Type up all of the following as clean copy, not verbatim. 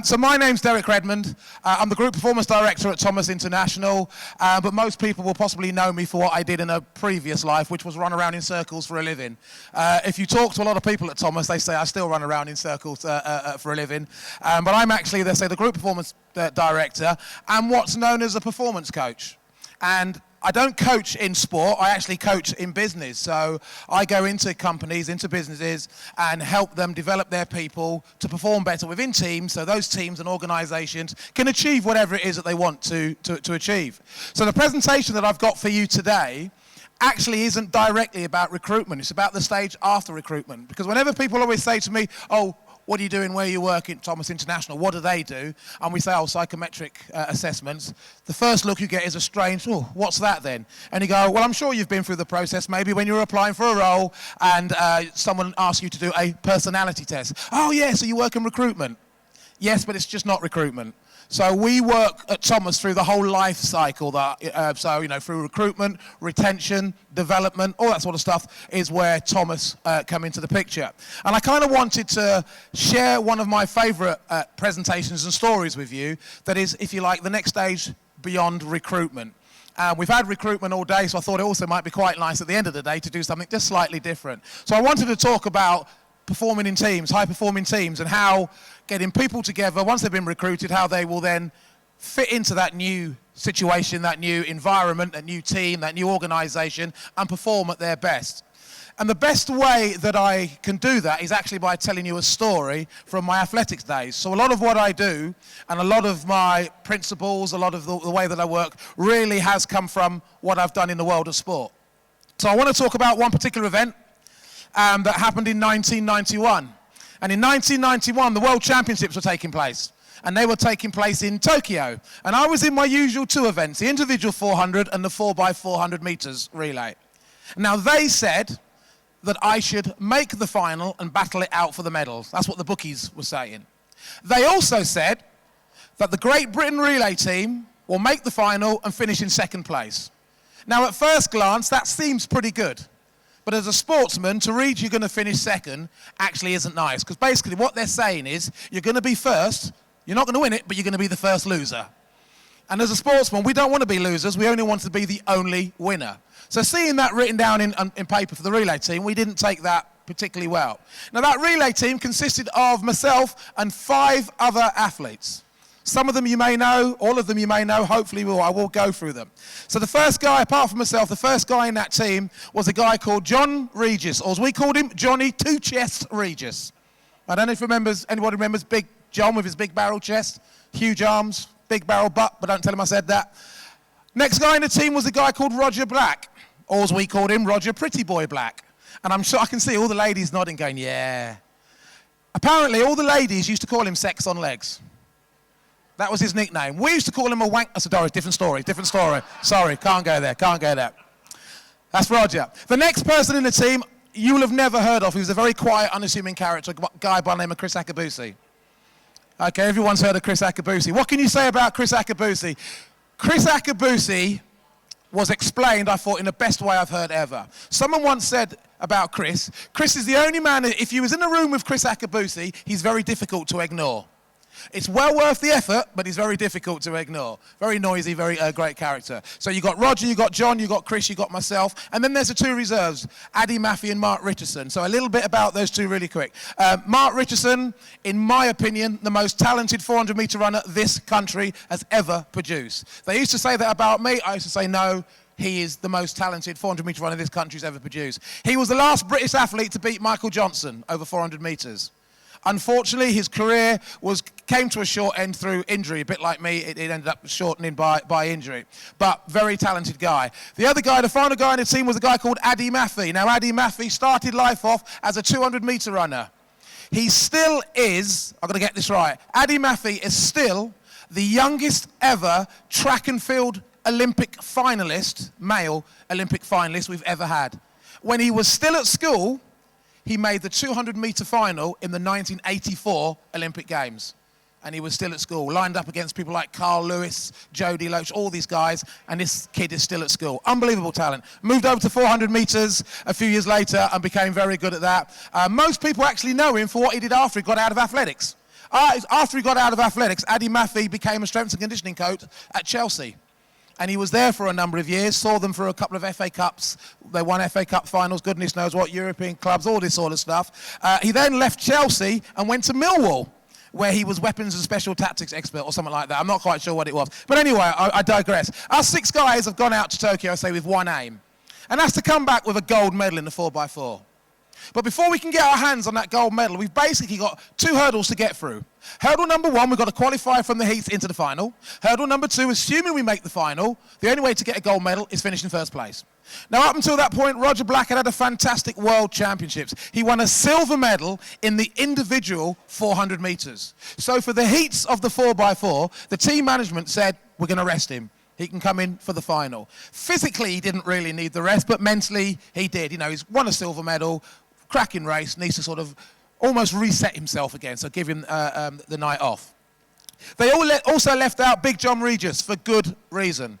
So my name's Derek Redmond. I'm the Group Performance Director at Thomas International, but most people will possibly know me for what I did in a previous life, which was run around in circles for a living. If you talk to a lot of people at Thomas, they say I still run around in circles for a living. But I'm actually, they say, the Group Performance Director and what's known as a performance coach. And I don't coach in sport, I actually coach in business. So I go into companies, into businesses, and help them develop their people to perform better within teams, so those teams and organizations can achieve whatever it is that they want to achieve. So the presentation that I've got for you today actually isn't directly about recruitment, it's about the stage after recruitment. Because whenever people always say to me, oh, what are you doing where you work at Thomas International? What do they do? And we say, oh, psychometric assessments. The first look you get is a strange, oh, what's that then? And you go, well, I'm sure you've been through the process maybe when you were applying for a role and someone asked you to do a personality test. Oh, yeah, so you work in recruitment. Yes, but it's just not recruitment. So we work at Thomas through the whole life cycle, through recruitment, retention, development, all that sort of stuff is where Thomas come into the picture. And I kind of wanted to share one of my favorite presentations and stories with you that is, if you like, the next stage beyond recruitment. We've had recruitment all day, so I thought it also might be quite nice at the end of the day to do something just slightly different. So I wanted to talk about performing in teams, high-performing teams, and how getting people together, once they've been recruited, how they will then fit into that new situation, that new environment, that new team, that new organization, and perform at their best. And the best way that I can do that is actually by telling you a story from my athletics days. So a lot of what I do, and a lot of my principles, a lot of the way that I work, really has come from what I've done in the world of sport. So I want to talk about one particular event that happened in 1991. And in 1991, the World Championships were taking place. And they were taking place in Tokyo. And I was in my usual two events, the individual 400 and the 4x400 meters relay. Now, they said that I should make the final and battle it out for the medals. That's what the bookies were saying. They also said that the Great Britain relay team will make the final and finish in second place. Now, at first glance, that seems pretty good. But as a sportsman, to read you're going to finish second actually isn't nice. Because basically what they're saying is you're going to be first, you're not going to win it, but you're going to be the first loser. And as a sportsman, we don't want to be losers, we only want to be the only winner. So seeing that written down in paper for the relay team, we didn't take that particularly well. Now that relay team consisted of myself and 5 other athletes. Some of them you may know, all of them you may know, hopefully I will go through them. So the first guy, apart from myself, the first guy in that team was a guy called John Regis, or as we called him, Johnny Two Chests Regis. I don't know if anybody remembers Big John with his big barrel chest, huge arms, big barrel butt, but don't tell him I said that. Next guy in the team was a guy called Roger Black, or as we called him, Roger Pretty Boy Black. And I'm sure I can see all the ladies nodding going, yeah. Apparently all the ladies used to call him Sex on Legs. That was his nickname. We used to call him a wank. That's a Doris, different story. Sorry, can't go there. That's Roger. The next person in the team you will have never heard of. He was a very quiet, unassuming character, a guy by the name of Chris Akabusi. Okay, everyone's heard of Chris Akabusi. What can you say about Chris Akabusi? Chris Akabusi was explained, I thought, in the best way I've heard ever. Someone once said about Chris is the only man, if you was in a room with Chris Akabusi, he's very difficult to ignore. It's well worth the effort, but he's very difficult to ignore. Very noisy, very great character. So you got Roger, you got John, you got Chris, you got myself, and then there's the 2 reserves, Addy Maffey and Mark Richardson. So a little bit about those 2 really quick. Mark Richardson, in my opinion, the most talented 400-meter runner this country has ever produced. They used to say that about me. I used to say no. He is the most talented 400-meter runner this country's ever produced. He was the last British athlete to beat Michael Johnson over 400 meters. Unfortunately, his career came to a short end through injury. A bit like me, it ended up shortening by injury. But very talented guy. The other guy, the final guy in the team, was a guy called Addy Maffey. Now, Addy Maffey started life off as a 200-meter runner. He still is, I've got to get this right, Addy Maffey is still the youngest ever track and field Olympic finalist, male Olympic finalist we've ever had. When he was still at school, he made the 200-meter final in the 1984 Olympic Games. And he was still at school, lined up against people like Carl Lewis, Jody Loach, all these guys, and this kid is still at school. Unbelievable talent. Moved over to 400 meters a few years later and became very good at that. Most people actually know him for what he did after he got out of athletics. After he got out of athletics, Addy Maffey became a strength and conditioning coach at Chelsea. And he was there for a number of years, saw them for a couple of FA Cups. They won FA Cup finals, goodness knows what, European clubs, all this sort of stuff. He then left Chelsea and went to Millwall, where he was weapons and special tactics expert or something like that. I'm not quite sure what it was. But anyway, I digress. Our 6 guys have gone out to Tokyo, say, with one aim. And that's to come back with a gold medal in the 4x4. But before we can get our hands on that gold medal, we've basically got 2 hurdles to get through. Hurdle number 1, we've got to qualify from the heats into the final. Hurdle number 2, assuming we make the final, the only way to get a gold medal is finish in first place. Now, up until that point, Roger Black had a fantastic World Championships. He won a silver medal in the individual 400 metres. So for the heats of the 4x4, the team management said, we're going to rest him. He can come in for the final. Physically, he didn't really need the rest, but mentally, he did. You know, he's won a silver medal, cracking race, needs to sort of almost reset himself again, so give him the night off. They also left out Big John Regis for good reason.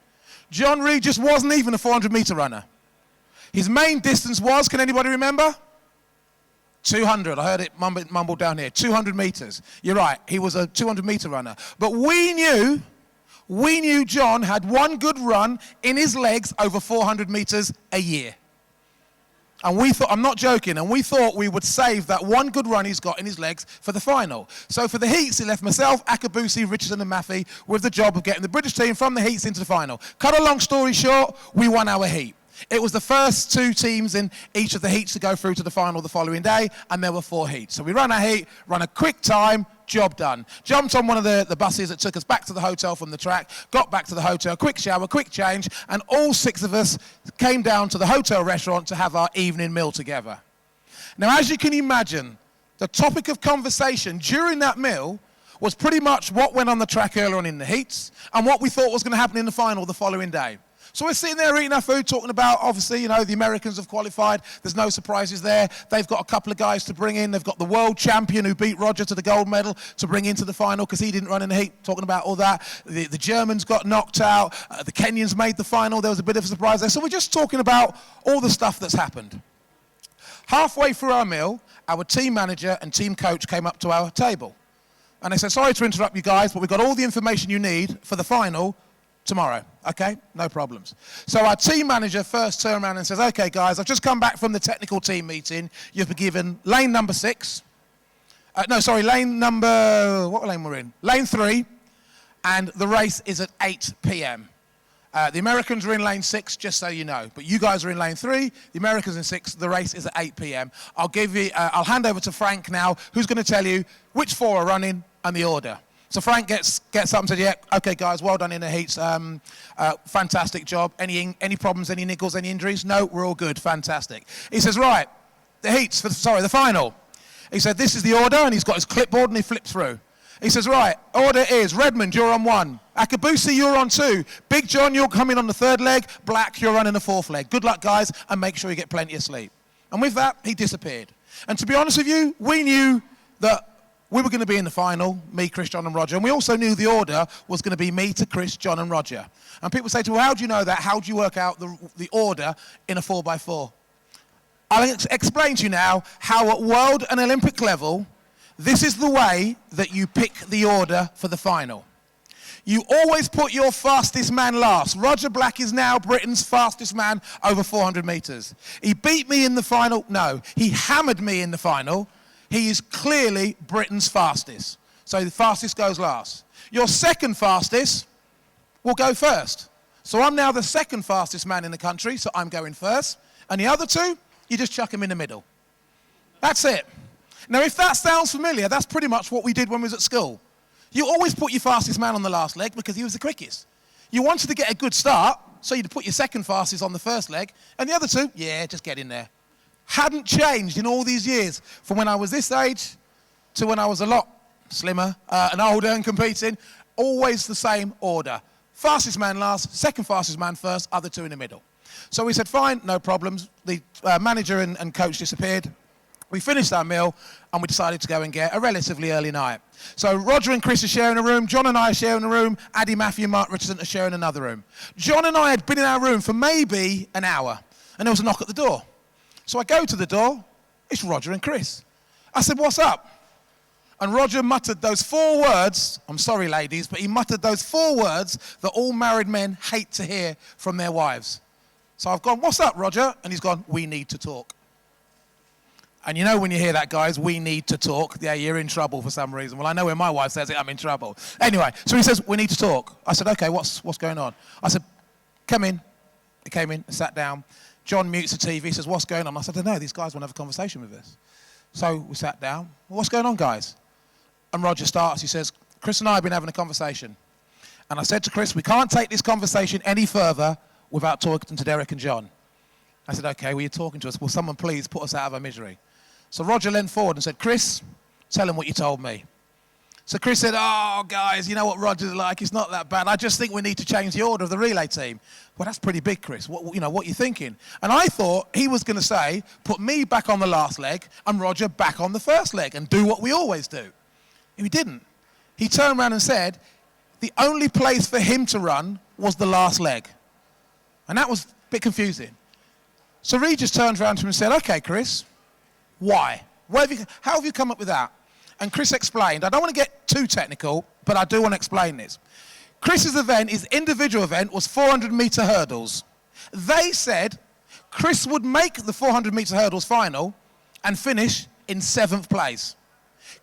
John Regis wasn't even a 400-metre runner. His main distance was, can anybody remember? 200. I heard it mumbled down here. 200 metres. You're right, he was a 200-metre runner. But we knew John had one good run in his legs over 400 metres a year. And we thought, I'm not joking, and we thought we would save that one good run he's got in his legs for the final. So for the heats, he left myself, Akabusi, Richardson and Maffey with the job of getting the British team from the heats into the final. Cut a long story short, we won our heat. It was the first 2 teams in each of the heats to go through to the final the following day, and there were 4 heats. So we ran our heat, ran a quick time, job done. Jumped on one of the buses that took us back to the hotel from the track, got back to the hotel, quick shower, quick change, and all 6 of us came down to the hotel restaurant to have our evening meal together. Now, as you can imagine, the topic of conversation during that meal was pretty much what went on the track earlier on in the heats and what we thought was going to happen in the final the following day. So we're sitting there eating our food, talking about, obviously, you know, the Americans have qualified. There's no surprises there. They've got a couple of guys to bring in. They've got the world champion who beat Roger to the gold medal to bring into the final because he didn't run in the heat, talking about all that. The Germans got knocked out. The Kenyans made the final. There was a bit of a surprise there. So we're just talking about all the stuff that's happened. Halfway through our meal, our team manager and team coach came up to our table. And they said, sorry to interrupt you guys, but we've got all the information you need for the final tomorrow. Okay, no problems. So our team manager first turned around and says, okay guys, I've just come back from the technical team meeting. You've been given lane number 6. Lane number, what lane we're in? Lane 3, and the race is at 8 p.m. The Americans are in lane 6, just so you know. But you guys are in lane 3, the Americans in 6, the race is at 8 p.m. I'll hand over to Frank now, who's going to tell you which 4 are running and the order. So Frank gets up and said, yeah, okay guys, well done in the heats, fantastic job. Any problems, any niggles, any injuries? No, we're all good, fantastic. He says, right, the final. He said, this is the order, and he's got his clipboard and he flips through. He says, right, order is Redmond, you're on 1. Akabusi, you're on 2. Big John, you're coming on the 3rd leg. Black, you're running the 4th leg. Good luck, guys, and make sure you get plenty of sleep. And with that, he disappeared. And to be honest with you, we knew that we were going to be in the final, me, Chris, John and Roger, and we also knew the order was going to be me to Chris, John and Roger. And people say to me, well, how do you know that? How do you work out the order in a 4x4? I'll explain to you now how at world and Olympic level, this is the way that you pick the order for the final. You always put your fastest man last. Roger Black is now Britain's fastest man over 400 metres. He beat me in the final. No, he hammered me in the final. He is clearly Britain's fastest. So the fastest goes last. Your second fastest will go first. So I'm now the 2nd fastest man in the country, so I'm going first. And the other 2, you just chuck them in the middle. That's it. Now, if that sounds familiar, that's pretty much what we did when we was at school. You always put your fastest man on the last leg because he was the quickest. You wanted to get a good start, so you'd put your 2nd fastest on the 1st leg, and the other 2, yeah, just get in there. Hadn't changed in all these years, from when I was this age to when I was a lot slimmer and older and competing. Always the same order. Fastest man last, 2nd fastest man first, other 2 in the middle. So we said, fine, no problems. The manager and coach disappeared. We finished our meal and we decided to go and get a relatively early night. So Roger and Chris are sharing a room, John and I are sharing a room, Addy Maffey and Mark Richardson are sharing another room. John and I had been in our room for maybe an hour, and there was a knock at the door. So I go to the door, it's Roger and Chris. I said, what's up? And Roger muttered those 4 words, I'm sorry ladies, but he muttered those 4 words that all married men hate to hear from their wives. So I've gone, what's up, Roger? And he's gone, we need to talk. And you know when you hear that, guys, we need to talk, yeah, you're in trouble for some reason. Well, I know when my wife says it, I'm in trouble. Anyway, so he says, we need to talk. I said, okay, what's going on? I said, come in. He came in, sat down. John mutes the TV, he says, what's going on? I said, I don't know, these guys want to have a conversation with us. So we sat down. Well, what's going on, guys? And Roger starts, he says, Chris and I have been having a conversation. And I said to Chris, we can't take this conversation any further without talking to Derek and John. I said, okay, well, you're talking to us. Will someone please put us out of our misery? So Roger leaned forward and said, Chris, tell him what you told me. So Chris said, oh, guys, you know what Roger's like. It's not that bad. I just think we need to change the order of the relay team. Well, that's pretty big, Chris. What are you thinking? And I thought he was going to say, put me back on the last leg and Roger back on the first leg and do what we always do. He didn't. He turned around and said, the only place for him to run was the last leg. And that was a bit confusing. So Regis turned around to him and said, okay, Chris, why? How have you come up with that? And Chris explained, I don't want to get too technical, but I do want to explain this. Chris's event, his individual event, was 400-meter hurdles. They said Chris would make the 400-meter hurdles final and finish in 7th place.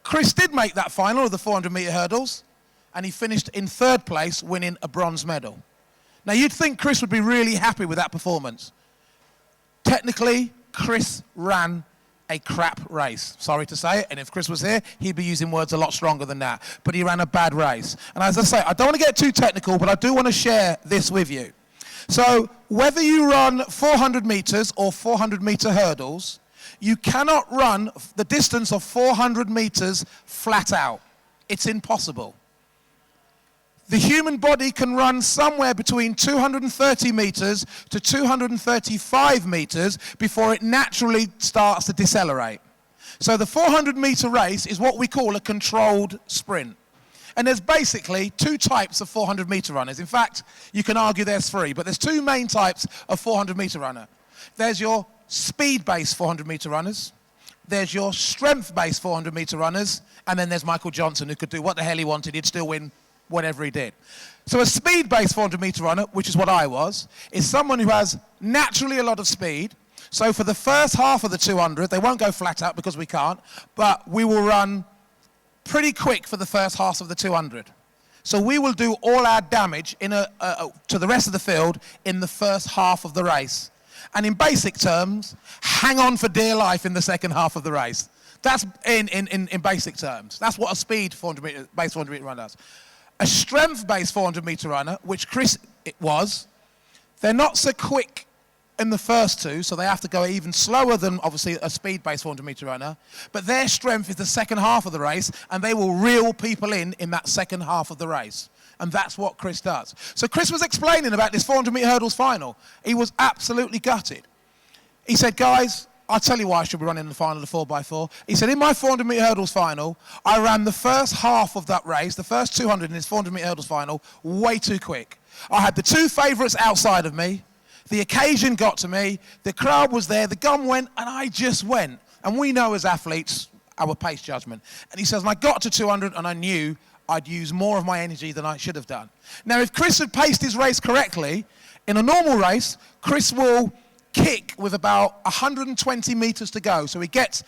Chris did make that final of the 400-meter hurdles, and he finished in 3rd place, winning a bronze medal. Now, you'd think Chris would be really happy with that performance. Technically, Chris ran a crap race. Sorry to say it, and if Chris was here, he'd be using words a lot stronger than that. But he ran a bad race. And as I say, I don't want to get too technical, but I do want to share this with you. So whether you run 400 meters or 400-meter hurdles, you cannot run the distance of 400 meters flat out. It's impossible. The human body can run somewhere between 230 meters to 235 meters before it naturally starts to decelerate. So the 400-meter race is what we call a controlled sprint. And there's basically 2 types of 400-meter runners. In fact, you can argue there's 3, but there's 2 main types of 400-meter runner. There's your speed-based 400-meter runners. There's your strength-based 400-meter runners. And then there's Michael Johnson, who could do what the hell he wanted. He'd still win whatever he did. So a speed-based 400-meter runner, which is what I was, is someone who has naturally a lot of speed. So for the first half of the 200, they won't go flat out because we can't, but we will run pretty quick for the first half of the 200. So we will do all our damage to the rest of the field in the first half of the race. And in basic terms, hang on for dear life in the second half of the race. That's in basic terms. That's what a speed 400-based 400-meter runner does. A strength-based 400-meter runner, which Chris was, they're not so quick in the first 2, so they have to go even slower than, obviously, a speed-based 400-meter runner. But their strength is the second half of the race, and they will reel people in that second half of the race. And that's what Chris does. So Chris was explaining about this 400-meter hurdles final. He was absolutely gutted. He said, guys, I'll tell you why I should be running the final of the 4x4. He said, in my 400-meter hurdles final, I ran the first half of that race, the first 200 in this 400-meter hurdles final, way too quick. I had the 2 favourites outside of me. The occasion got to me. The crowd was there. The gun went, and I just went. And we know as athletes our pace judgment. And he says, and I got to 200, and I knew I'd use more of my energy than I should have done. Now, if Chris had paced his race correctly, in a normal race, Chris will kick with about 120 meters to go. So he gets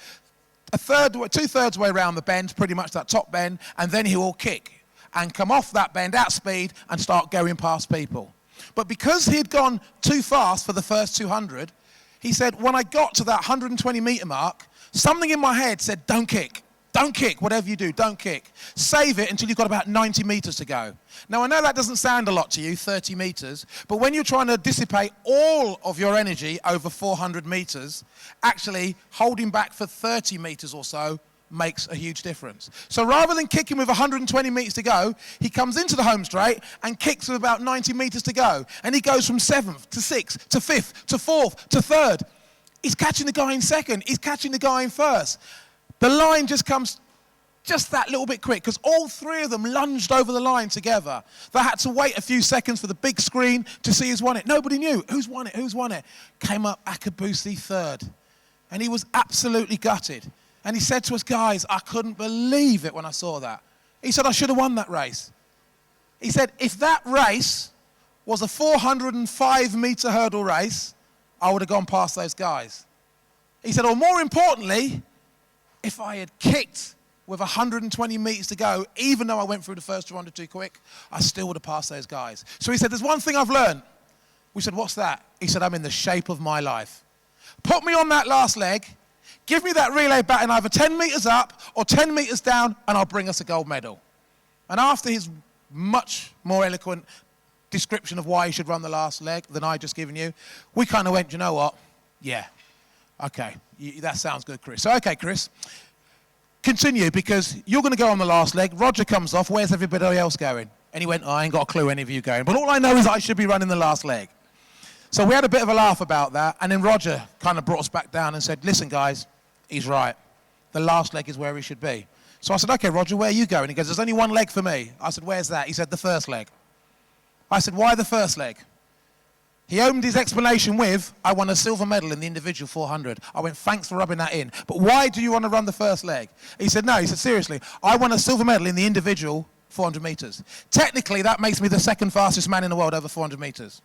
2/3 way around the bend, pretty much that top bend, and then he will kick and come off that bend at speed and start going past people. But because he had gone too fast for the first 200, he said, when I got to that 120-meter mark, something in my head said, don't kick. Don't kick, whatever you do, don't kick. Save it until you've got about 90 meters to go. Now, I know that doesn't sound a lot to you, 30 meters, but when you're trying to dissipate all of your energy over 400 meters, actually holding back for 30 meters or so makes a huge difference. So rather than kicking with 120 meters to go, he comes into the home straight and kicks with about 90 meters to go. And he goes from 7th to 6th to 5th to 4th to 3rd. He's catching the guy in 2nd. He's catching the guy in 1st. The line just comes just that little bit quick because all 3 of them lunged over the line together. They had to wait a few seconds for the big screen to see who's won it. Nobody knew. Who's won it? Who's won it? Came up Akabusi 3rd. And he was absolutely gutted. And he said to us, guys, I couldn't believe it when I saw that. He said, I should have won that race. He said, if that race was a 405-meter hurdle race, I would have gone past those guys. He said, or more importantly, if I had kicked with 120 meters to go, even though I went through the first 200 too quick, I still would have passed those guys. So he said, there's one thing I've learned. We said, what's that? He said, I'm in the shape of my life. Put me on that last leg, give me that relay baton either 10 meters up or 10 meters down, and I'll bring us a gold medal. And after his much more eloquent description of why he should run the last leg than I just given you, we kind of went, you know what? Yeah, okay, that sounds good, Chris. So, okay, Chris, continue, because you're going to go on the last leg. Roger comes off. Where's everybody else going? And he went, I ain't got a clue any of you going. But all I know is I should be running the last leg. So we had a bit of a laugh about that. And then Roger kind of brought us back down and said, listen, guys, he's right. The last leg is where he should be. So I said, okay, Roger, where are you going? He goes, there's only one leg for me. I said, where's that? He said, the first leg. I said, why the first leg? He opened his explanation with, I won a silver medal in the individual 400. I went, thanks for rubbing that in. But why do you want to run the first leg? He said, no. He said, seriously, I won a silver medal in the individual 400 meters. Technically, that makes me the second fastest man in the world over 400 meters.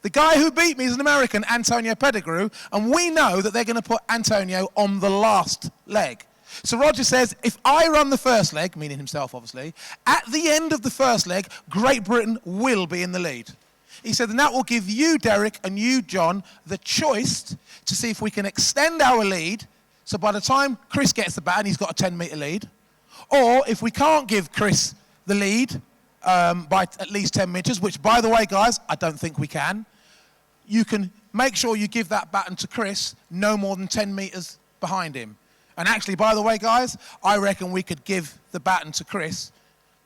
The guy who beat me is an American, Antonio Pettigrew, and we know that they're going to put Antonio on the last leg. So Roger says, if I run the first leg, meaning himself obviously, at the end of the first leg, Great Britain will be in the lead. He said, and that will give you, Derek, and you, John, the choice to see if we can extend our lead, so by the time Chris gets the baton, he's got a 10-meter lead, or if we can't give Chris the lead by at least 10 meters, which, by the way, guys, I don't think we can, you can make sure you give that baton to Chris no more than 10 meters behind him. And actually, by the way, guys, I reckon we could give the baton to Chris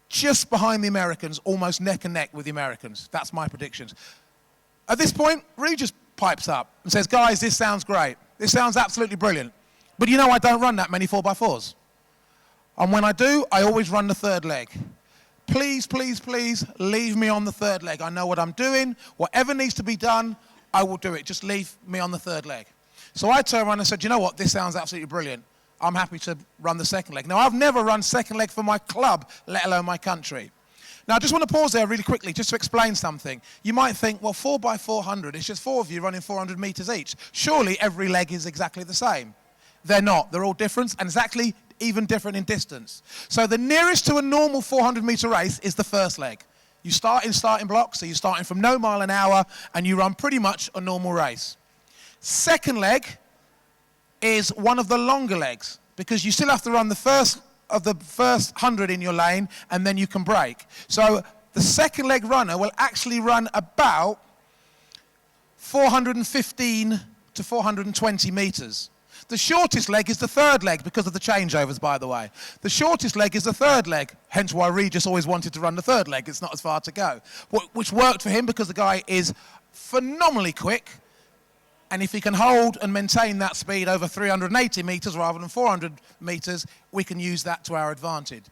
just behind the Americans, almost neck and neck with the Americans. That's my predictions. At this point, Regis pipes up and says, guys, this sounds great. This sounds absolutely brilliant. But you know I don't run that many 4x4s. And when I do, I always run the third leg. Please, please, please leave me on the third leg. I know what I'm doing. Whatever needs to be done, I will do it. Just leave me on the third leg. So I turned around and said, you know what? This sounds absolutely brilliant. I'm happy to run the second leg. Now, I've never run second leg for my club, let alone my country. Now, I just want to pause there really quickly just to explain something. You might think, well, 4x400, it's just four of you running 400 meters each. Surely every leg is exactly the same. They're not. They're all different, and exactly even different in distance. So the nearest to a normal 400-meter race is the first leg. You start in starting blocks, so you're starting from no mile an hour, and you run pretty much a normal race. Second leg is one of the longer legs, because you still have to run the first 100 in your lane, and then you can break. So the second leg runner will actually run about 415 to 420 meters. The shortest leg is the third leg because of the changeovers, by the way. The shortest leg is the third leg, hence why Regis always wanted to run the third leg. It's not as far to go, which worked for him because the guy is phenomenally quick. And if he can hold and maintain that speed over 380 meters rather than 400 meters, we can use that to our advantage.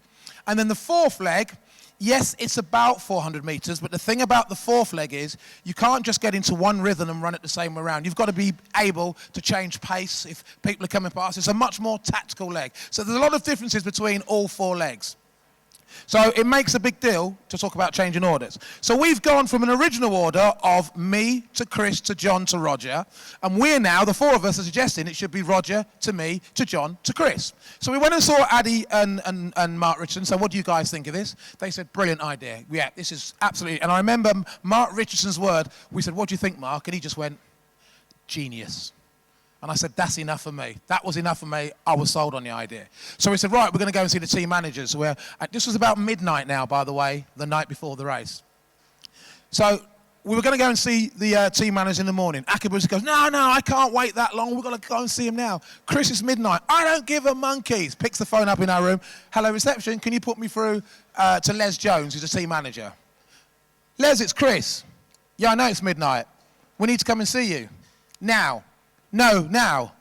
And then the fourth leg, yes, it's about 400 meters, but the thing about the fourth leg is you can't just get into one rhythm and run it the same way around. You've got to be able to change pace if people are coming past. It's a much more tactical leg. So there's a lot of differences between all four legs. So it makes a big deal to talk about changing orders. So we've gone from an original order of me to Chris to John to Roger, and we're now, the four of us are suggesting it should be Roger to me to John to Chris. So we went and saw Addy and Mark Richardson. So what do you guys think of this? They said, brilliant idea. Yeah, this is absolutely, and I remember Mark Richardson's word. We said, what do you think, Mark? And he just went, genius. And I said, that's enough for me. That was enough for me. I was sold on the idea. So we said, right, we're going to go and see the team managers. This was about midnight now, by the way, the night before the race. So we were going to go and see the team managers in the morning. Akabus goes, no, I can't wait that long. We're going to go and see him now. Chris, it's midnight. I don't give a monkeys. Picks the phone up in our room. Hello, reception. Can you put me through to Les Jones, who's a team manager? Les, it's Chris. Yeah, I know it's midnight. We need to come and see you. Now. No, now.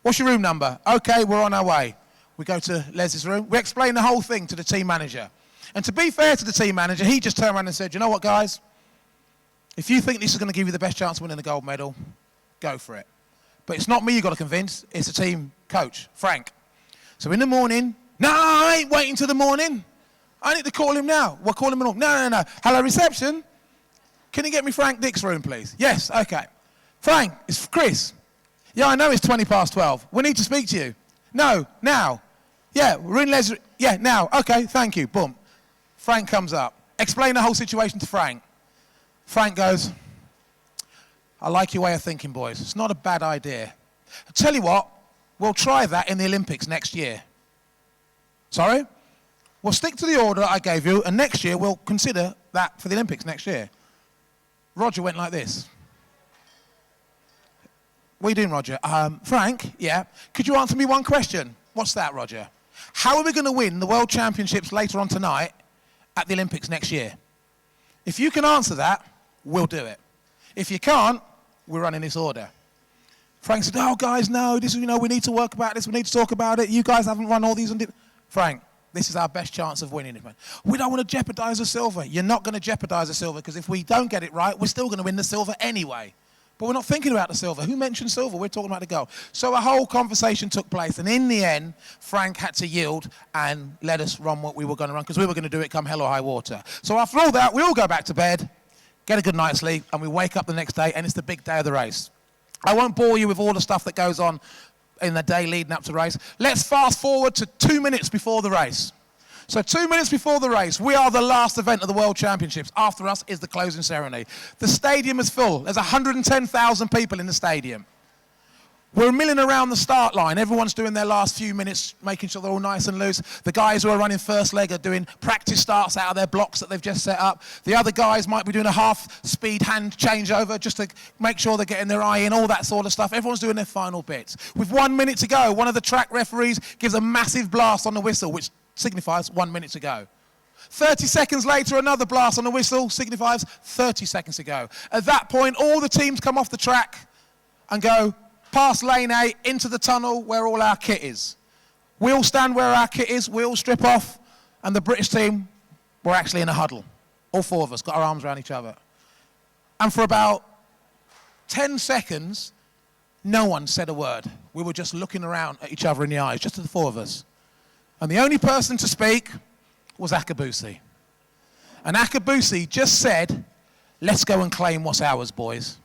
What's your room number? Okay, we're on our way. We go to Les's room. We explain the whole thing to the team manager. And to be fair to the team manager, he just turned around and said, you know what, guys? If you think this is going to give you the best chance of winning the gold medal, go for it. But it's not me you've got to convince. It's the team coach, Frank. So in the morning, no, I ain't waiting till the morning. I need to call him now. We'll call him in. No. Hello, reception. Can you get me Frank Dick's room, please? Yes, okay. Frank, it's Chris. Yeah, I know it's 12:20. We need to speak to you. No, now. Yeah, we're in Les. Yeah, now. Okay, thank you. Boom. Frank comes up. Explain the whole situation to Frank. Frank goes, I like your way of thinking, boys. It's not a bad idea. I tell you what, we'll try that in the Olympics next year. Sorry? We'll stick to the order I gave you, and next year we'll consider that for the Olympics next year. Roger went like this. What are you doing, Roger? Frank, yeah. Could you answer me one question? What's that, Roger? How are we going to win the World Championships later on tonight at the Olympics next year? If you can answer that, we'll do it. If you can't, we're running this order. Frank said, oh, guys, no, this is, we need to work about this. We need to talk about it. You guys haven't run all these. Frank, this is our best chance of winning it, man. We don't want to jeopardize the silver. You're not going to jeopardize the silver because if we don't get it right, we're still going to win the silver anyway. But we're not thinking about the silver. Who mentioned silver? We're talking about the gold. So a whole conversation took place. And in the end, Frank had to yield and let us run what we were going to run because we were going to do it come hell or high water. So after all that, we all go back to bed, get a good night's sleep, and we wake up the next day, and it's the big day of the race. I won't bore you with all the stuff that goes on in the day leading up to the race. Let's fast forward to 2 minutes before the race. So 2 minutes before the race, we are the last event of the World Championships. After us is the closing ceremony. The stadium is full. There's 110,000 people in the stadium. We're milling around the start line. Everyone's doing their last few minutes, making sure they're all nice and loose. The guys who are running first leg are doing practice starts out of their blocks that they've just set up. The other guys might be doing a half-speed hand changeover just to make sure they're getting their eye in, all that sort of stuff. Everyone's doing their final bits. With 1 minute to go, one of the track referees gives a massive blast on the whistle, which signifies 1 minute to go. 30 seconds later, another blast on the whistle signifies 30 seconds to go. At that point, all the teams come off the track and go past lane 8 into the tunnel where all our kit is. We all stand where our kit is, we all strip off, and the British team were actually in a huddle. All four of us got our arms around each other. And for about 10 seconds, no one said a word. We were just looking around at each other in the eyes, just the four of us. And the only person to speak was Akabusi. And Akabusi just said, let's go and claim what's ours, boys.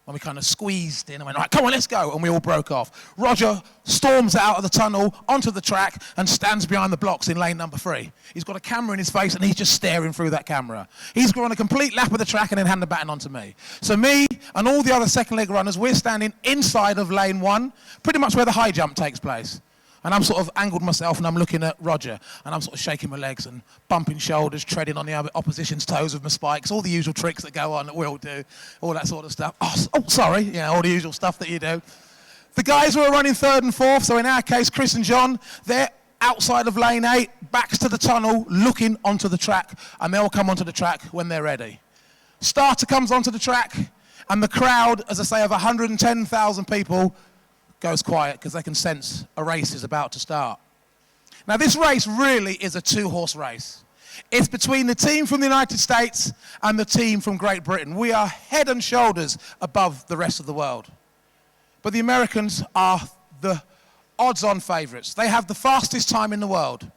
And we kind of squeezed in and went, all right, come on, let's go. And we all broke off. Roger storms out of the tunnel onto the track and stands behind the blocks in lane number 3. He's got a camera in his face and he's just staring through that camera. He's gone a complete lap of the track and then hand the baton on to me. So me and all the other second leg runners, we're standing inside of lane 1, pretty much where the high jump takes place. And I'm sort of angled myself and I'm looking at Roger and I'm sort of shaking my legs and bumping shoulders, treading on the opposition's toes with my spikes, all the usual tricks that go on that we all do, all that sort of stuff. Oh, sorry, all the usual stuff that you do. The guys who are running 3rd and 4th, so in our case, Chris and John, they're outside of lane 8, backs to the tunnel, looking onto the track, and they'll come onto the track when they're ready. Starter comes onto the track and the crowd, as I say, of 110,000 people goes quiet because they can sense a race is about to start. Now this race really is a 2-horse race. It's between the team from the United States and the team from Great Britain. We are head and shoulders above the rest of the world. But the Americans are the odds-on favourites. They have the fastest time in the world.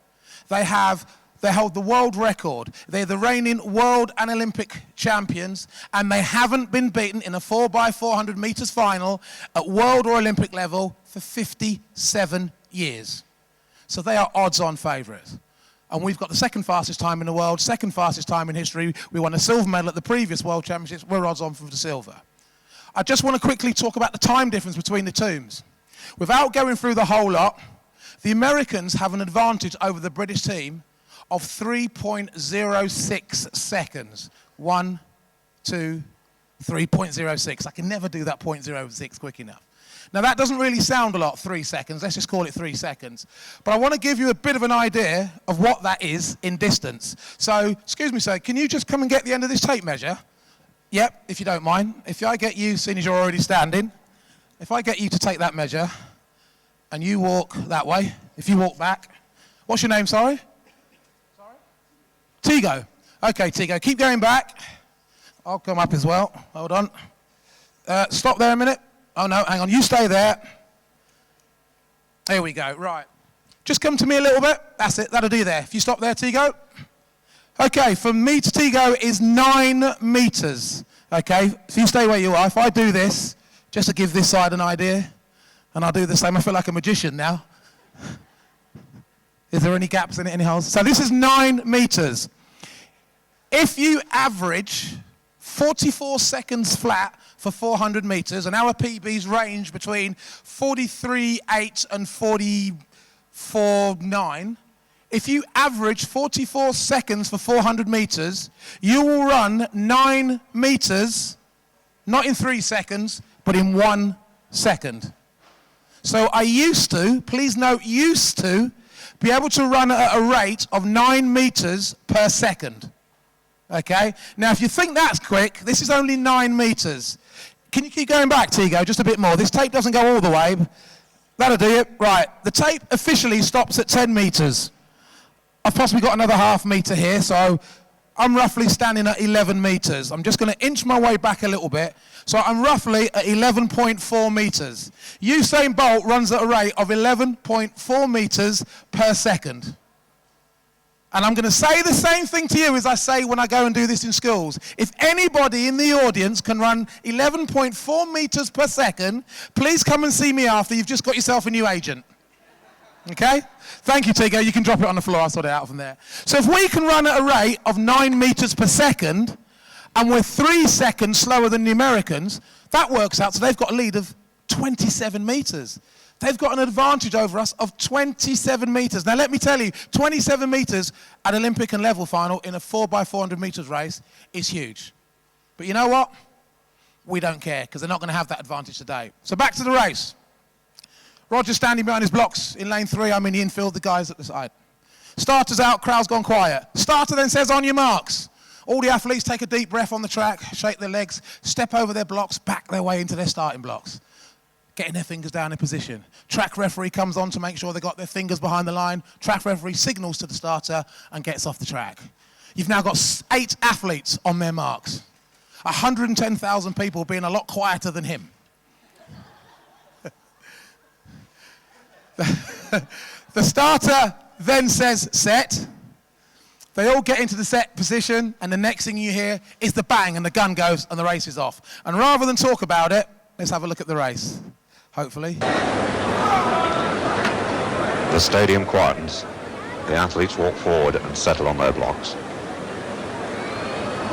They hold the world record. They're the reigning world and Olympic champions, and they haven't been beaten in a 4x400 metres final at world or Olympic level for 57 years. So they are odds-on favourites. And we've got the second fastest time in the world, second fastest time in history. We won a silver medal at the previous World Championships. We're odds-on for the silver. I just want to quickly talk about the time difference between the teams. Without going through the whole lot, the Americans have an advantage over the British team of 3.06 seconds. 1, 2, 3.06. I can never do that 0.06 quick enough. Now that doesn't really sound a lot, 3 seconds. Let's just call it 3 seconds. But I want to give you a bit of an idea of what that is in distance. So, excuse me, sir, can you just come and get the end of this tape measure? Yep, if you don't mind. If I get you, seeing as you're already standing, if I get you to take that measure and you walk that way, if you walk back. What's your name, sorry? Tigo. Okay, Tigo, keep going back. I'll come up as well. Hold on. Stop there a minute. Oh, no, hang on. You stay there. Here we go. Right. Just come to me a little bit. That's it. That'll do there. If you stop there, Tigo. Okay, from me to Tigo is 9 meters. Okay, so you stay where you are. If I do this, just to give this side an idea, and I'll do the same. I feel like a magician now. Is there any gaps in it, any holes? So this is 9 meters. If you average 44 seconds flat for 400 meters, and our PBs range between 43.8 and 44.9, if you average 44 seconds for 400 meters, you will run 9 meters, not in 3 seconds, but in 1 second. So I used to, please note, used to be able to run at a rate of 9 meters per second. Okay? Now, if you think that's quick, this is only 9 meters. Can you keep going back, Tigo, just a bit more? This tape doesn't go all the way. That'll do it. Right. The tape officially stops at 10 meters. I've possibly got another half meter here, so I'm roughly standing at 11 meters. I'm just going to inch my way back a little bit. So I'm roughly at 11.4 meters. Usain Bolt runs at a rate of 11.4 meters per second. And I'm going to say the same thing to you as I say when I go and do this in schools. If anybody in the audience can run 11.4 meters per second, please come and see me after. You've just got yourself a new agent. Okay? Thank you, Tigo. You can drop it on the floor. I'll sort it out from there. So if we can run at a rate of 9 meters per second, and we're 3 seconds slower than the Americans, that works out. So they've got a lead of 27 meters. They've got an advantage over us of 27 meters. Now, let me tell you, 27 meters at Olympic and level final in a 4x400 meters race is huge. But you know what? We don't care, because they're not going to have that advantage today. So back to the race. Roger's standing behind his blocks in lane 3. I'm in the infield, the guys at the side. Starter's out, crowd's gone quiet. Starter then says, on your marks. All the athletes take a deep breath on the track, shake their legs, step over their blocks, back their way into their starting blocks, getting their fingers down in position. Track referee comes on to make sure they've got their fingers behind the line. Track referee signals to the starter and gets off the track. You've now got 8 athletes on their marks. 110,000 people being a lot quieter than him. The starter then says, set. They all get into the set position, and the next thing you hear is the bang, and the gun goes, and the race is off. And rather than talk about it, let's have a look at the race, hopefully. The stadium quietens. The athletes walk forward and settle on their blocks.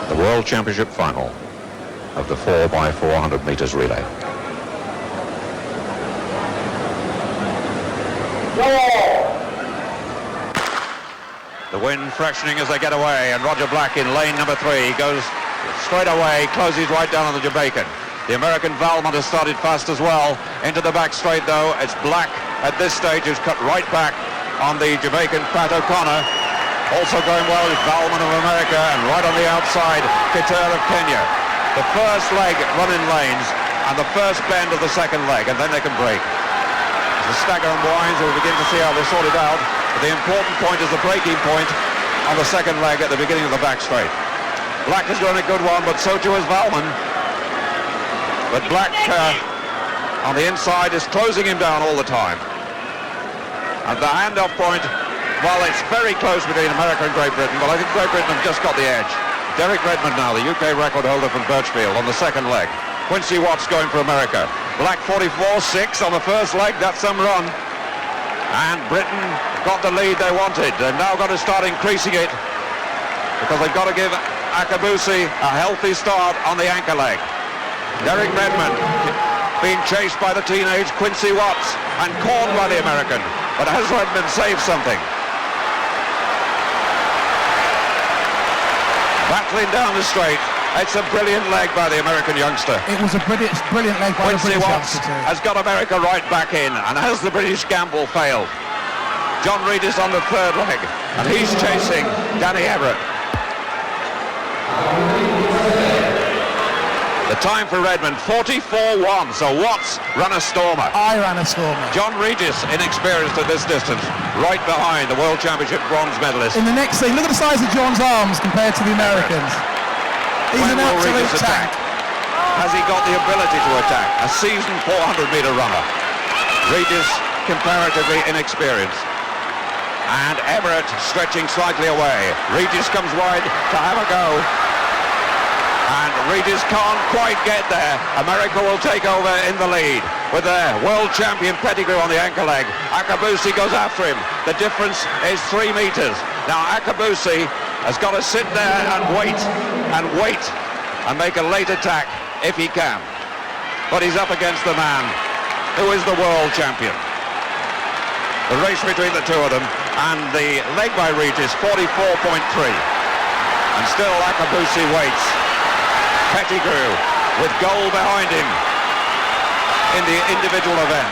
The World Championship final of the 4x400 meters relay. The wind freshening as they get away, and Roger Black in lane number 3 goes straight away, closes right down on the Jamaican. The American Valmont has started fast as well. Into the back straight though, it's Black at this stage who's cut right back on the Jamaican Pat O'Connor. Also going well is Valmont of America, and right on the outside, Kitter of Kenya. The first leg run in lanes, and the first bend of the second leg, and then they can break. The stagger and winds, we'll begin to see how they sort it out. But the important point is the breaking point on the second leg at the beginning of the back straight. Black has done a good one, but so too has Valmont. But Black on the inside is closing him down all the time. And the handoff point, well, it's very close between America and Great Britain, but I think Great Britain have just got the edge. Derek Redmond now, the UK record holder from Birchfield on the second leg. Quincy Watts going for America. Black 44.6 on the first leg, that's some run. And Britain got the lead they wanted. They've now got to start increasing it, because they've got to give Akabusi a healthy start on the anchor leg. Derek Redmond being chased by the teenage Quincy Watts and cornered by the American. But has Redmond saved something? Battling down the straight. It's a brilliant leg by the American youngster. It was a brilliant leg by Quincy the British Watts youngster too. has got America right back in, and has the British gamble failed? John Reid is on the third leg, and he's chasing Danny Everett. The time for Redmond, 44.1, so Watts ran a stormer. I ran a stormer. John Regis, inexperienced at this distance, right behind the World Championship bronze medalist. In the next scene, look at the size of John's arms compared to the Americans. He's an absolute tank. Has he got the ability to attack? A seasoned 400-meter runner. Regis comparatively inexperienced. and Everett stretching slightly away. Regis comes wide to have a go, and Regis can't quite get there. America will take over in the lead with their world champion Pettigrew on the anchor leg. Akabusi goes after him. The difference is 3 meters. Now Akabusi has got to sit there and wait and make a late attack if he can. But he's up against the man who is the world champion. The race between the two of them, and the leg by Regis, 44.3. And still Akabusi waits. Pettigrew with gold behind him in the individual event.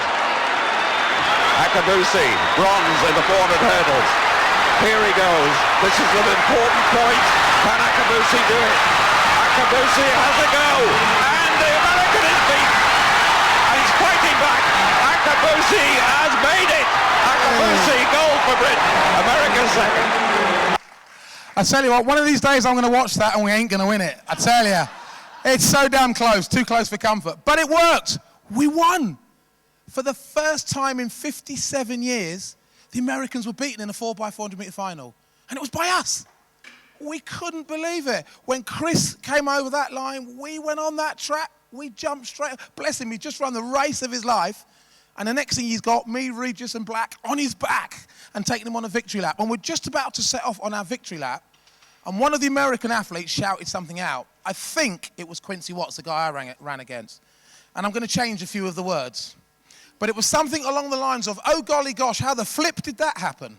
Akabusi, bronze in the 400 hurdles. Here he goes. This is an important point. Can Akabusi do it? Akabusi has a go, and the American is beat. And he's fighting back. Akabusi has made it. Akabusi, gold for Britain. America second. I tell you what, one of these days I'm going to watch that and we ain't going to win it. I tell you. It's so damn close, too close for comfort. But it worked. We won. For the first time in 57 years, the Americans were beaten in a 4x400 metre final. And it was by us. We couldn't believe it. When Chris came over that line, we went on that track. We jumped straight. Bless him, he just ran the race of his life. And the next thing he's got, me, Regis and Black on his back and taking him on a victory lap. And we're just about to set off on our victory lap. And one of the American athletes shouted something out. I think it was Quincy Watts, the guy I ran against. And I'm going to change a few of the words. But it was something along the lines of, oh golly gosh, how the flip did that happen?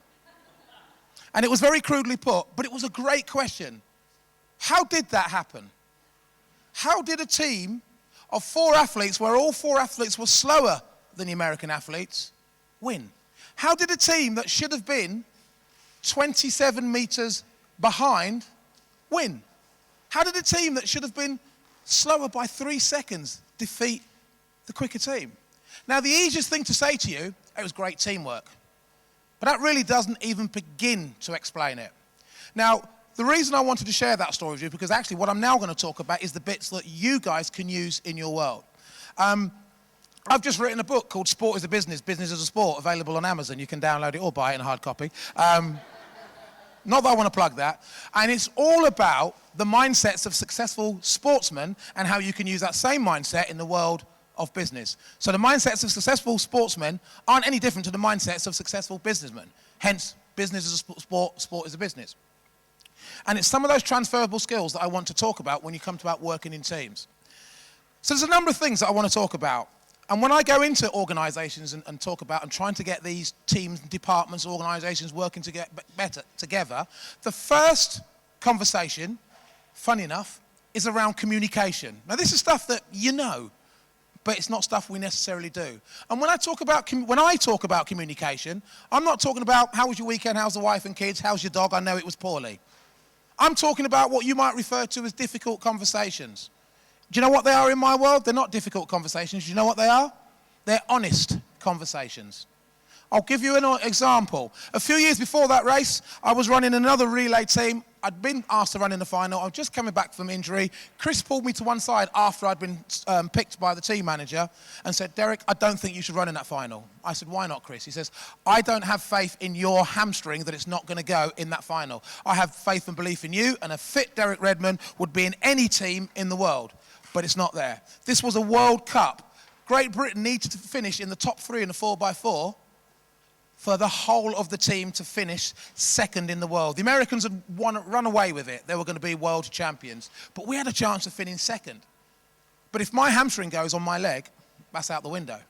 And it was very crudely put, but it was a great question. How did that happen? How did a team of 4 athletes, where all 4 athletes were slower than the American athletes, win? How did a team that should have been 27 meters behind win? How did a team that should have been slower by 3 seconds defeat the quicker team? Now, the easiest thing to say to you, it was great teamwork. But that really doesn't even begin to explain it. Now, the reason I wanted to share that story with you, because actually what I'm now going to talk about is the bits that you guys can use in your world. I've just written a book called Sport is a Business, Business is a Sport, available on Amazon. You can download it or buy it in a hard copy. Not that I want to plug that. And it's all about the mindsets of successful sportsmen and how you can use that same mindset in the world of business. So the mindsets of successful sportsmen aren't any different to the mindsets of successful businessmen. Hence, business is a sport, sport is a business. And it's some of those transferable skills that I want to talk about when you come about working in teams. So there's a number of things that I want to talk about. And when I go into organisations and talk about and trying to get these teams, departments, organisations working to get better together, the first conversation, funny enough, is around communication. Now this is stuff that you know, but it's not stuff we necessarily do. And when I talk about communication, I'm not talking about how was your weekend, how's the wife and kids, how's your dog, I know it was poorly. I'm talking about what you might refer to as difficult conversations. Do you know what they are in my world? They're not difficult conversations. Do you know what they are? They're honest conversations. I'll give you an example. A few years before that race, I was running another relay team. I'd been asked to run in the final. I'm just coming back from injury. Chris pulled me to one side after I'd been picked by the team manager and said, Derek, I don't think you should run in that final. I said, why not, Chris? He says, I don't have faith in your hamstring that it's not going to go in that final. I have faith and belief in you, and a fit Derek Redmond would be in any team in the world. But it's not there. This was a World Cup. Great Britain needed to finish in the top 3 in the 4x4 for the whole of the team to finish second in the world. The Americans had run away with it. They were going to be world champions. But we had a chance of finishing second. But if my hamstring goes on my leg, that's out the window.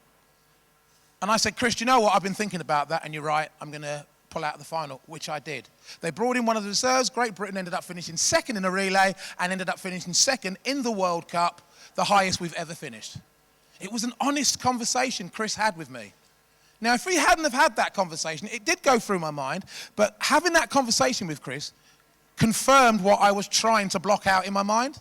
And I said, Chris, you know what? I've been thinking about that, and you're right. I'm going to pull out the final, which I did. They brought in one of the reserves. Great Britain ended up finishing second in a relay and ended up finishing second in the World Cup, the highest we've ever finished. It was an honest conversation Chris had with me. Now, if we hadn't have had that conversation, it did go through my mind, but having that conversation with Chris confirmed what I was trying to block out in my mind.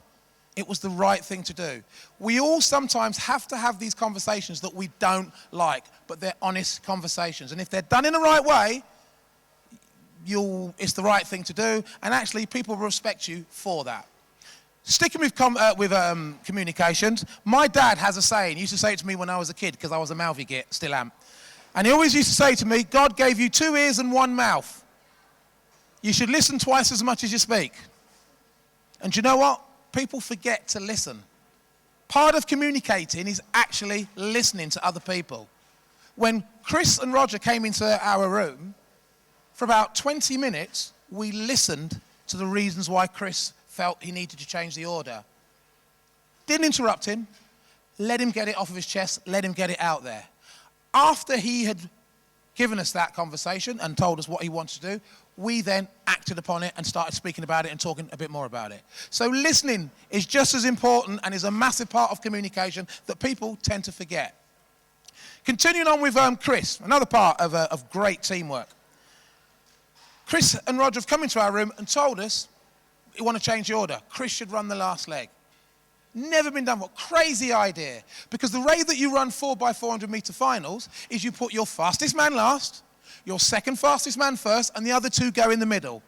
It was the right thing to do. We all sometimes have to have these conversations that we don't like, but they're honest conversations. And if they're done in the right way, it's the right thing to do, and actually people will respect you for that. Sticking with communications, my dad has a saying. He used to say it to me when I was a kid because I was a mouthy git, still am. And he always used to say to me, God gave you 2 ears and 1 mouth. You should listen twice as much as you speak. And do you know what? People forget to listen. Part of communicating is actually listening to other people. When Chris and Roger came into our room, for about 20 minutes, we listened to the reasons why Chris felt he needed to change the order. Didn't interrupt him, let him get it off of his chest, let him get it out there. After he had given us that conversation and told us what he wanted to do, we then acted upon it and started speaking about it and talking a bit more about it. So listening is just as important and is a massive part of communication that people tend to forget. Continuing on with Chris, another part of great teamwork. Chris and Roger have come into our room and told us we want to change the order. Chris should run the last leg. Never been done. What crazy idea. Because the way that you run 4x400 meter finals is you put your fastest man last, your second fastest man first, and the other two go in the middle.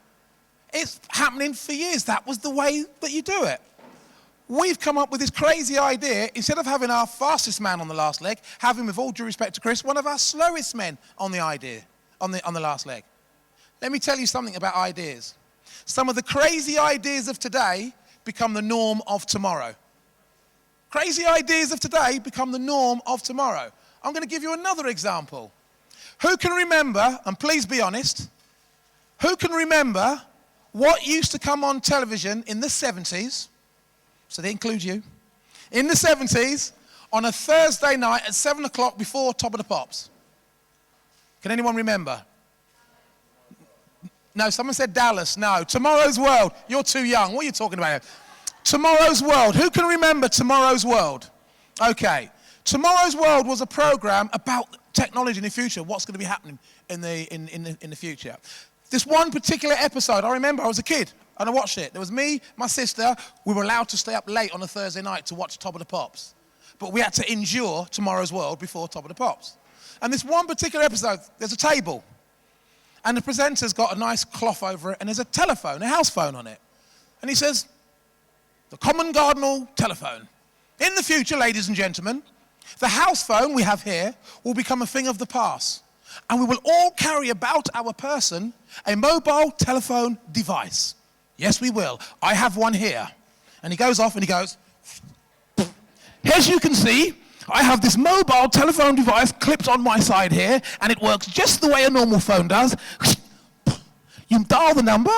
It's happening for years. That was the way that you do it. We've come up with this crazy idea, instead of having our fastest man on the last leg, having, with all due respect to Chris, one of our slowest men on the last leg. Let me tell you something about ideas. Some of the crazy ideas of today become the norm of tomorrow. Crazy ideas of today become the norm of tomorrow. I'm going to give you another example. Who can remember, and please be honest, who can remember what used to come on television in the 70s, so they include you, in the 70s, on a Thursday night at 7 o'clock before Top of the Pops? Can anyone remember? No, someone said Dallas. No, Tomorrow's World. You're too young. What are you talking about? Tomorrow's World. Who can remember Tomorrow's World? Okay. Tomorrow's World was a program about technology in the future, what's going to be happening in the future. This one particular episode, I remember I was a kid and I watched it. There was me, my sister. We were allowed to stay up late on a Thursday night to watch Top of the Pops. But we had to endure Tomorrow's World before Top of the Pops. And this one particular episode, there's a table. And the presenter's got a nice cloth over it, and there's a telephone, a house phone on it. And he says, the common cardinal telephone. In the future, ladies and gentlemen, the house phone we have here will become a thing of the past. And we will all carry about our person a mobile telephone device. Yes, we will. I have one here. And he goes off and he goes, as you can see, I have this mobile telephone device clipped on my side here, and it works just the way a normal phone does. You dial the number,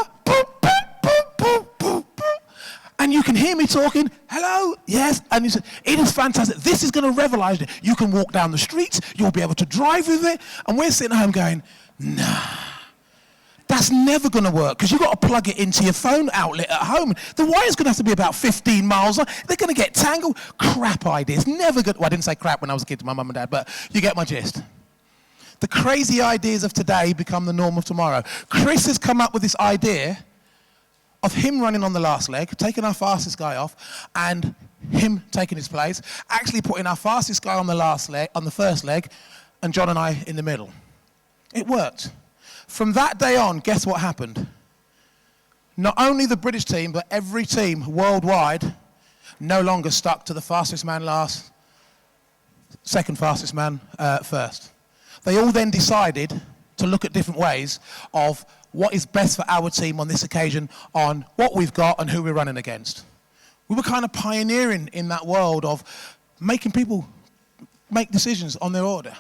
and you can hear me talking, hello, yes, and it is fantastic. This is going to revolutionize it. You can walk down the streets, you'll be able to drive with it, and we're sitting at home going, nah, that's never going to work, because you've got to plug it into your phone outlet at home. The wire's going to have to be about 15 miles long. They're going to get tangled. Crap ideas. Never good. Well, I didn't say crap when I was a kid to my mum and dad, but you get my gist. The crazy ideas of today become the norm of tomorrow. Chris has come up with this idea of him running on the last leg, taking our fastest guy off, and him taking his place, actually putting our fastest guy on the first leg, and John and I in the middle. It worked. From that day on, guess what happened? Not only the British team, but every team worldwide no longer stuck to the fastest man last, second fastest man first. They all then decided to look at different ways of what is best for our team on this occasion, on what we've got and who we're running against. We were kind of pioneering in that world of making people make decisions on their order.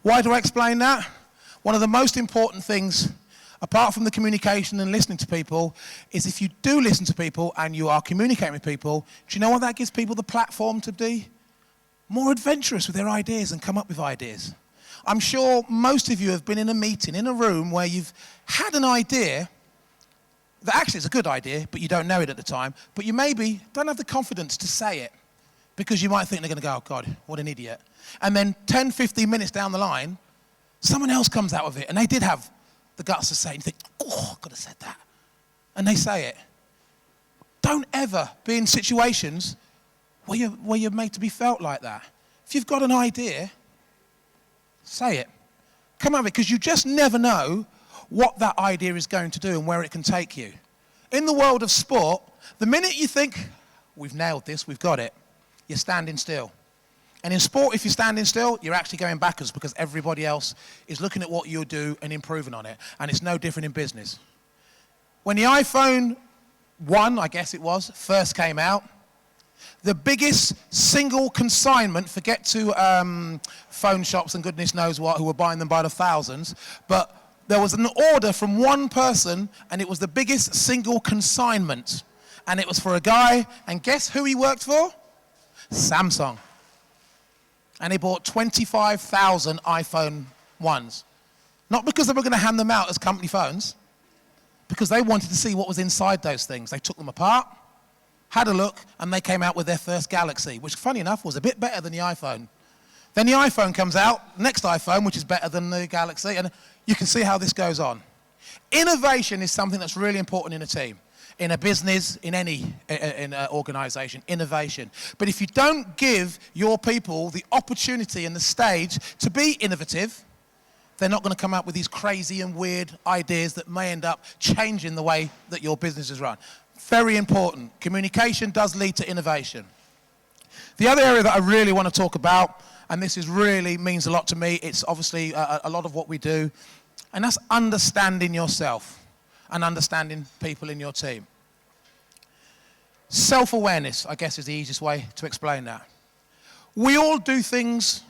Why do I explain that? One of the most important things, apart from the communication and listening to people, is if you do listen to people and you are communicating with people, do you know what that gives people the platform to be? More adventurous with their ideas and come up with ideas. I'm sure most of you have been in a meeting, in a room, where you've had an idea that actually is a good idea, but you don't know it at the time, but you maybe don't have the confidence to say it because you might think they're going to go, oh God, what an idiot. And then 10, 15 minutes down the line, someone else comes out of it, and they did have the guts to say it, and you think, oh, I could have said that. And they say it. Don't ever be in situations where you're made to be felt like that. If you've got an idea, say it. Come out of it, because you just never know what that idea is going to do and where it can take you. In the world of sport, the minute you think, we've nailed this, we've got it, you're standing still. And in sport, if you're standing still, you're actually going backwards because everybody else is looking at what you do and improving on it. And it's no different in business. When the iPhone 1, I guess it was, first came out, the biggest single consignment, forget to phone shops and goodness knows what, who were buying them by the thousands, but there was an order from one person, and it was the biggest single consignment. And it was for a guy, and guess who he worked for? Samsung. And he bought 25,000 iPhone 1s. Not because they were going to hand them out as company phones, because they wanted to see what was inside those things. They took them apart, had a look, and they came out with their first Galaxy, which, funny enough, was a bit better than the iPhone. Then the iPhone comes out, next iPhone, which is better than the Galaxy, and you can see how this goes on. Innovation is something that's really important in a team, in a business, in any organization, innovation. But if you don't give your people the opportunity and the stage to be innovative, they're not going to come up with these crazy and weird ideas that may end up changing the way that your business is run. Very important. Communication does lead to innovation. The other area that I really want to talk about, and this really means a lot to me, it's obviously a lot of what we do, and that's understanding yourself and understanding people in your team. Self-awareness, I guess, is the easiest way to explain that. We all do things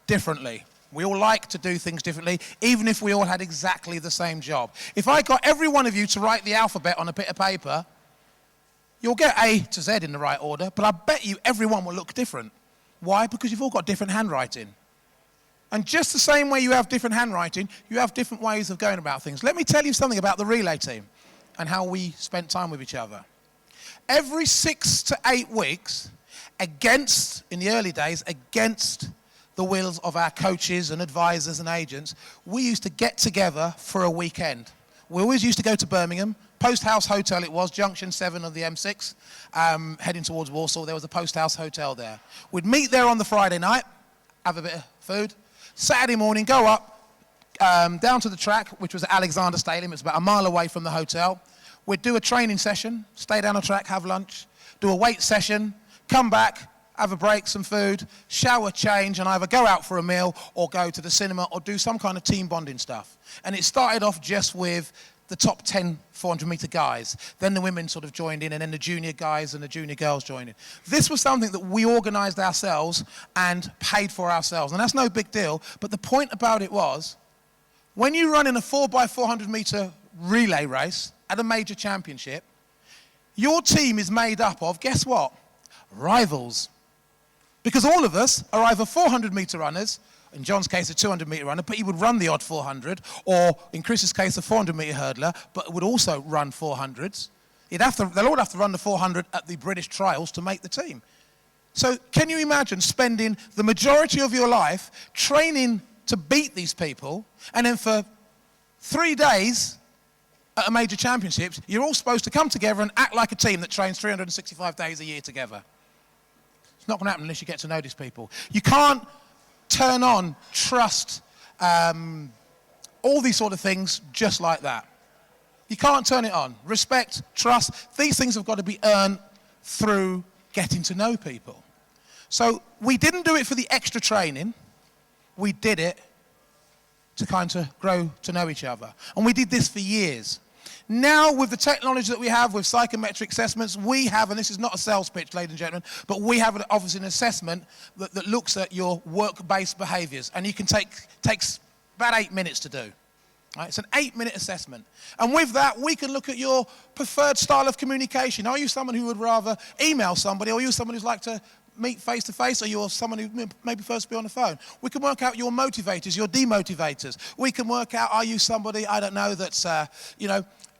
differently. We all like to do things differently, even if we all had exactly the same job. If I got every one of you to write the alphabet on a bit of paper, you'll get A to Z in the right order, but I bet you everyone will look different. Why? Because you've all got different handwriting. And just the same way you have different handwriting, you have different ways of going about things. Let me tell you something about the relay team and how we spent time with each other. Every 6 to 8 weeks, in the early days, against the wills of our coaches and advisors and agents, we used to get together for a weekend. We always used to go to Birmingham. Post House Hotel it was, Junction 7 of the M6, heading towards Warsaw. There was a Post House Hotel there. We'd meet there on the Friday night, have a bit of food. Saturday morning, go up, down to the track, which was at Alexander Stadium. It's about a mile away from the hotel. We'd do a training session, stay down the track, have lunch, do a weight session, come back, have a break, some food, shower, change, and either go out for a meal or go to the cinema or do some kind of team bonding stuff. And it started off just with the top 10 400-meter guys. Then the women sort of joined in, and then the junior guys and the junior girls joined in. This was something that we organized ourselves and paid for ourselves. And that's no big deal, but the point about it was, when you run in a 4x400-meter relay race at a major championship, your team is made up of, guess what? Rivals. Because all of us are either 400-meter runners, in John's case a 200-meter runner, but he would run the odd 400, or in Chris's case a 400-meter hurdler, but would also run 400s. They'll all have to run the 400 at the British trials to make the team. So can you imagine spending the majority of your life training to beat these people, and then for 3 days at a major championships, you're all supposed to come together and act like a team that trains 365 days a year together? It's not going to happen unless you get to know these people. You can't turn on, trust, all these sort of things just like that. You can't turn it on. Respect, trust, these things have got to be earned through getting to know people. So we didn't do it for the extra training. We did it to kind of grow to know each other. And we did this for years. Now, with the technology that we have with psychometric assessments, we have, and this is not a sales pitch, ladies and gentlemen, but we have obviously an assessment that looks at your work-based behaviors, and you can takes about 8 minutes to do. Right? It's an 8-minute assessment. And with that, we can look at your preferred style of communication. Are you someone who would rather email somebody, or are you someone who's like to meet face-to-face, or you're someone who maybe prefers to be on the phone? We can work out your motivators, your demotivators. We can work out, are you somebody, I don't know, that's,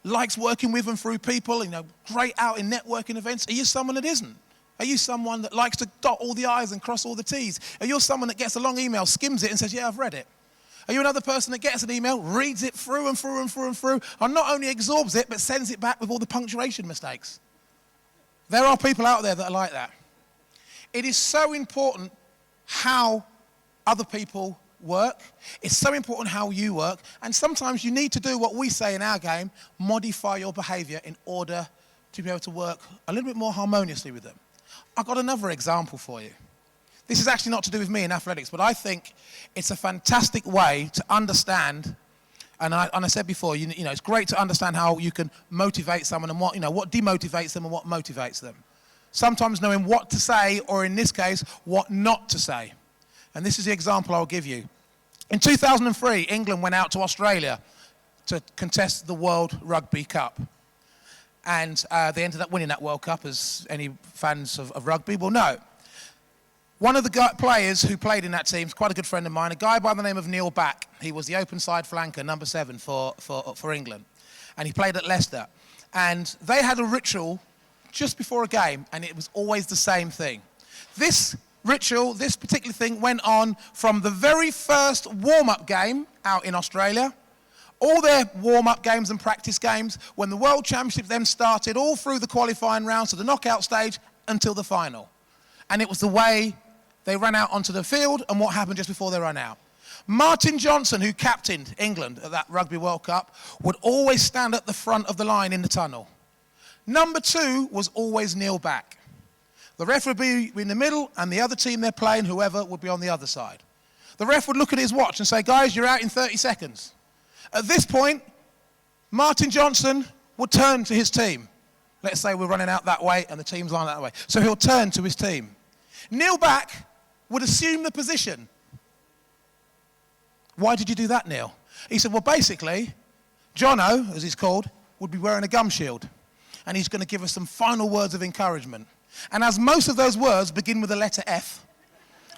likes working with and through people, great out in networking events? Are you someone that isn't? Are you someone that likes to dot all the I's and cross all the T's? Are you someone that gets a long email, skims it and says, yeah, I've read it? Are you another person that gets an email, reads it through and through and through and through, and not only absorbs it, but sends it back with all the punctuation mistakes? There are people out there that are like that. It is so important how other people work. It's so important how you work. And sometimes you need to do what we say in our game, modify your behavior in order to be able to work a little bit more harmoniously with them. I've got another example for you. This is actually not to do with me in athletics, but I think it's a fantastic way to understand And I said before, you know, it's great to understand how you can motivate someone and what demotivates them and what motivates them. Sometimes knowing what to say, or in this case, what not to say. And this is the example I'll give you. In 2003, England went out to Australia to contest the World Rugby Cup. And they ended up winning that World Cup, as any fans of rugby will know. One of the players who played in that team is quite a good friend of mine, a guy by the name of Neil Back. He was the open side flanker, number 7 for England. And he played at Leicester. And they had a ritual just before a game, and it was always the same thing. This ritual, this particular thing, went on from the very first warm-up game out in Australia, all their warm-up games and practice games, when the World Championship then started, all through the qualifying rounds to the knockout stage until the final. And it was the way they ran out onto the field and what happened just before they ran out. Martin Johnson, who captained England at that Rugby World Cup, would always stand at the front of the line in the tunnel. Number 2 was always Neil Back. The ref would be in the middle, and the other team they're playing, whoever, would be on the other side. The ref would look at his watch and say, guys, you're out in 30 seconds. At this point, Martin Johnson would turn to his team. Let's say we're running out that way and the team's lining that way. So he'll turn to his team. Neil Back would assume the position. Why did you do that, Neil? He said, well, basically, Jono, as he's called, would be wearing a gum shield. And he's going to give us some final words of encouragement. And as most of those words begin with the letter F,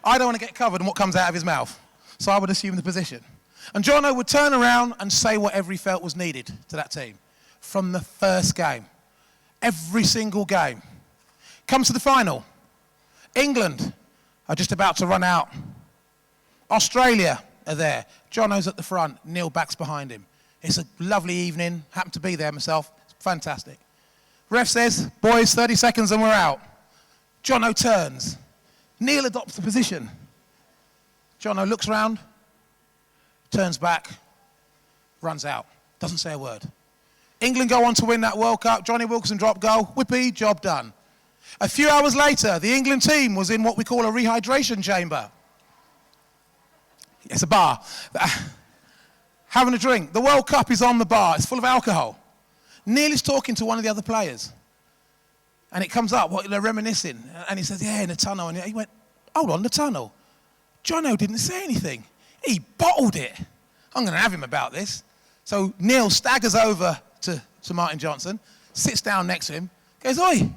I don't want to get covered in what comes out of his mouth. So I would assume the position. And Jono would turn around and say whatever he felt was needed to that team. From the first game. Every single game. Comes to the final. England are just about to run out. Australia are there. Jono's at the front. Neil Back's behind him. It's a lovely evening. Happened to be there myself. It's fantastic. Ref says, boys, 30 seconds and we're out. Jono turns. Neil adopts the position. Jono looks round, turns back, runs out. Doesn't say a word. England go on to win that World Cup. Johnny Wilkinson dropped goal. Whippy, job done. A few hours later, the England team was in what we call a rehydration chamber. It's a bar. Having a drink. The World Cup is on the bar. It's full of alcohol. Neil is talking to one of the other players. And it comes up, they're reminiscing. And he says, yeah, in the tunnel. And he went, hold on, the tunnel. Jono didn't say anything. He bottled it. I'm going to have him about this. So Neil staggers over to Martin Johnson, sits down next to him, goes, oi,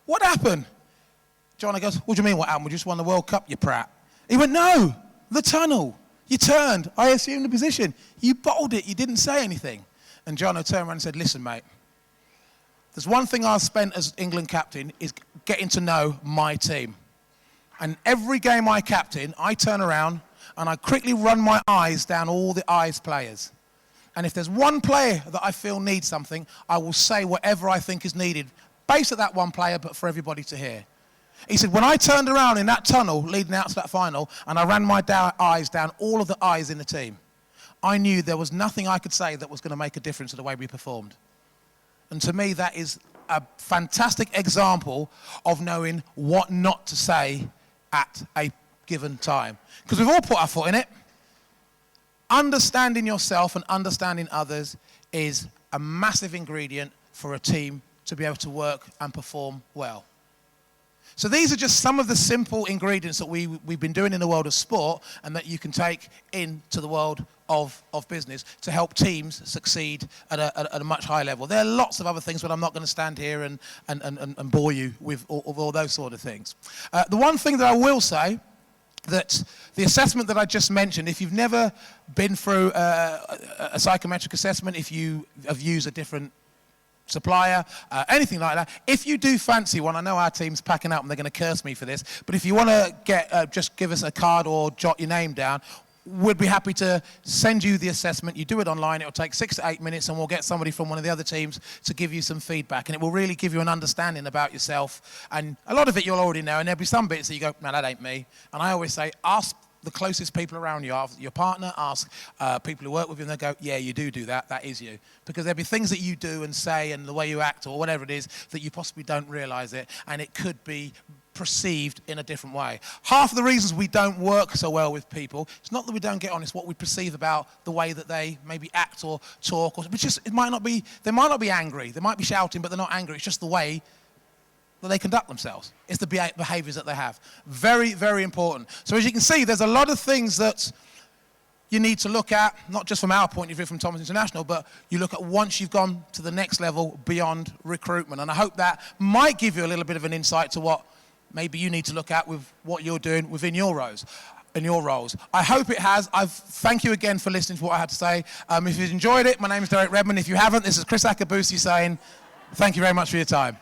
what happened? Jono goes, what do you mean what happened? We just won the World Cup, you prat. He went, no, the tunnel. You turned. I assumed the position. You bottled it. You didn't say anything. And Jono turned around and said, listen, mate, there's one thing I've spent as England captain is getting to know my team. And every game I captain, I turn around and I quickly run my eyes down all the eyes players. And if there's one player that I feel needs something, I will say whatever I think is needed, based at that one player, but for everybody to hear. He said, when I turned around in that tunnel leading out to that final, and I ran my eyes down all of the eyes in the team, I knew there was nothing I could say that was going to make a difference to the way we performed. And to me, that is a fantastic example of knowing what not to say at a given time. Because we've all put our foot in it. Understanding yourself and understanding others is a massive ingredient for a team to be able to work and perform well. So these are just some of the simple ingredients that we've been doing in the world of sport and that you can take into the world of business to help teams succeed at a much higher level. There are lots of other things, but I'm not going to stand here and bore you with all those sort of things. The one thing that I will say, that the assessment that I just mentioned, if you've never been through a psychometric assessment, if you have used a different supplier, anything like that, if you do fancy one, I know our team's packing up and they're going to curse me for this, but if you want to get, just give us a card or jot your name down, we'd be happy to send you the assessment. You do it online, it'll take 6 to 8 minutes, and we'll get somebody from one of the other teams to give you some feedback, and it will really give you an understanding about yourself. And a lot of it you'll already know, and there'll be some bits that you go, no, that ain't me. And I always say, ask the closest people around you, ask your partner, ask people who work with you, and they'll go, yeah, you do that, that is you. Because there'll be things that you do and say and the way you act or whatever it is that you possibly don't realise it, and it could be perceived in a different way. Half of the reasons we don't work so well with people, it's not that we don't get on, it's what we perceive about the way that they maybe act or talk, or they might not be angry, they might be shouting, but they're not angry. It's just the way that they conduct themselves. It's the behaviors that they have. Very, very important. So as you can see, there's a lot of things that you need to look at, not just from our point of view from Thomas International, but you look at once you've gone to the next level beyond recruitment. And I hope that might give you a little bit of an insight to what maybe you need to look at with what you're doing within your roles. I hope it has. Thank you again for listening to what I had to say. If you've enjoyed it, my name is Derek Redmond. If you haven't, this is Chris Akabusi saying thank you very much for your time.